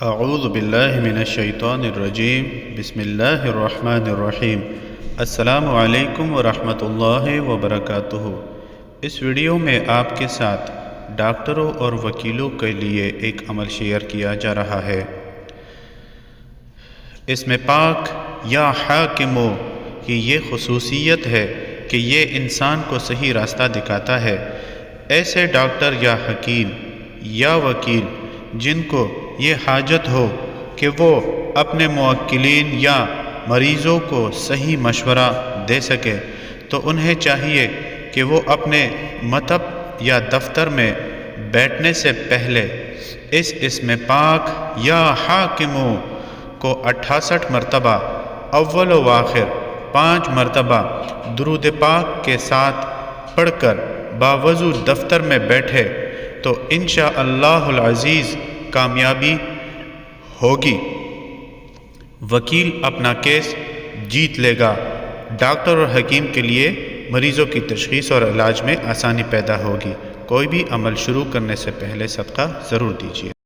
اعوذ باللہ من الشیطان الرجیم بسم اللہ الرحمن الرحیم۔ السلام علیکم ورحمۃ اللہ وبرکاتہ۔ اس ویڈیو میں آپ کے ساتھ ڈاکٹروں اور وکیلوں کے لیے ایک عمل شیئر کیا جا رہا ہے۔ اس میں پاک یا حاکموں کی یہ خصوصیت ہے کہ یہ انسان کو صحیح راستہ دکھاتا ہے۔ ایسے ڈاکٹر یا حکیم یا وکیل جن کو یہ حاجت ہو کہ وہ اپنے موکلین یا مریضوں کو صحیح مشورہ دے سکے تو انہیں چاہیے کہ وہ اپنے مکتب یا دفتر میں بیٹھنے سے پہلے اس اسم پاک یا حاکموں کو 68 مرتبہ اول و آخر 5 مرتبہ درود پاک کے ساتھ پڑھ کر باوضو دفتر میں بیٹھے تو انشاءاللہ العزیز کامیابی ہوگی۔ وکیل اپنا کیس جیت لے گا۔ ڈاکٹر اور حکیم کے لیے مریضوں کی تشخیص اور علاج میں آسانی پیدا ہوگی۔ کوئی بھی عمل شروع کرنے سے پہلے صدقہ ضرور دیجیے۔